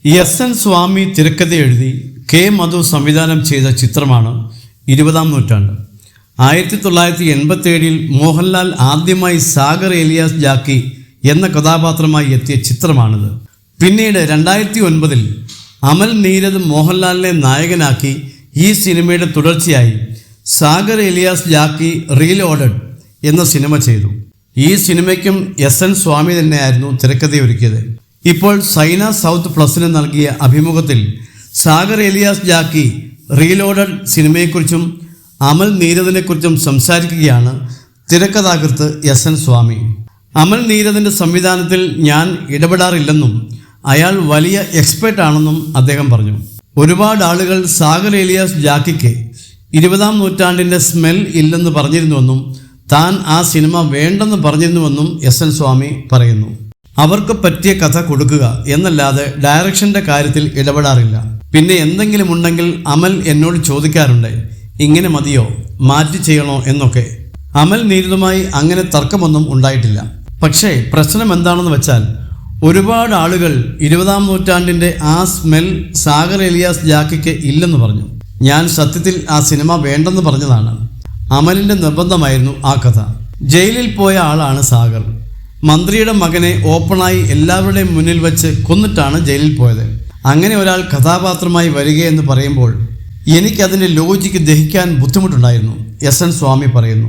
S N സ്വാമി തിരക്കഥ എഴുതി K മധു സംവിധാനം ചെയ്ത ചിത്രമാണ് 20-ാം നൂറ്റാണ്ട്. 1987 മോഹൻലാൽ ആദ്യമായി സാഗർ എലിയാസ് ജാക്കി എന്ന കഥാപാത്രമായി എത്തിയ ചിത്രമാണിത്. പിന്നീട് 2009 അമൽ നീരദ് മോഹൻലാലിനെ നായകനാക്കി ഈ സിനിമയുടെ തുടർച്ചയായി സാഗർ എലിയാസ് ജാക്കി റീലോഡഡ് എന്ന സിനിമ ചെയ്തു. ഈ സിനിമയ്ക്കും എസ് എൻ സ്വാമി തന്നെയായിരുന്നു തിരക്കഥയൊരുക്കിയത്. ഇപ്പോൾ സൈന സൗത്ത് പ്ലസിന് നൽകിയ അഭിമുഖത്തിൽ സാഗർ എലിയാസ് ജാക്കി റീലോഡഡ് സിനിമയെക്കുറിച്ചും അമൽ നീരദിനെക്കുറിച്ചും സംസാരിക്കുകയാണ് തിരക്കഥാകൃത്ത് എസ് എൻ സ്വാമി. അമൽ നീരദിൻ്റെ സംവിധാനത്തിൽ ഞാൻ ഇടപെടാറില്ലെന്നും അയാൾ വലിയ എക്സ്പേർട്ടാണെന്നും അദ്ദേഹം പറഞ്ഞു. ഒരുപാട് ആളുകൾ സാഗർ എലിയാസ് ജാക്കിക്ക് 20-ാം നൂറ്റാണ്ടിൻ്റെ സ്മെൽ ഇല്ലെന്ന് പറഞ്ഞിരുന്നുവെന്നും താൻ ആ സിനിമ വേണ്ടെന്ന് പറഞ്ഞിരുന്നുവെന്നും എസ് എൻ സ്വാമി പറയുന്നു. അവർക്ക് പറ്റിയ കഥ കൊടുക്കുക എന്നല്ലാതെ ഡയറക്ഷൻ്റെ കാര്യത്തിൽ ഇടപെടാറില്ല. പിന്നെ എന്തെങ്കിലും ഉണ്ടെങ്കിൽ അമൽ എന്നോട് ചോദിക്കാറുണ്ട്, ഇങ്ങനെ മതിയോ, മാറ്റി ചെയ്യണോ എന്നൊക്കെ. അമൽ നീരദുമായി അങ്ങനെ തർക്കമൊന്നും ഉണ്ടായിട്ടില്ല. പക്ഷേ പ്രശ്നം എന്താണെന്ന് വെച്ചാൽ ഒരുപാട് ആളുകൾ 20-ാം നൂറ്റാണ്ടിൻ്റെ ആ സ്മെൽ സാഗർ എലിയാസ് ജാക്കിക്ക് ഇല്ലെന്ന് പറഞ്ഞു. ഞാൻ സത്യത്തിൽ ആ സിനിമ വേണ്ടെന്ന് പറഞ്ഞതാണ്. അമലിൻ്റെ നിർബന്ധമായിരുന്നു ആ കഥ. ജയിലിൽ പോയ ആളാണ് സാഗർ. മന്ത്രിയുടെ മകനെ ഓപ്പണായി എല്ലാവരുടെയും മുന്നിൽ വെച്ച് കൊന്നിട്ടാണ് ജയിലിൽ പോയത്. അങ്ങനെ ഒരാൾ കഥാപാത്രമായി വരികയെന്ന് പറയുമ്പോൾ എനിക്കതിൻ്റെ ലോജിക്ക് ദഹിക്കാൻ ബുദ്ധിമുട്ടുണ്ടായിരുന്നു, എസ് എൻ സ്വാമി പറയുന്നു.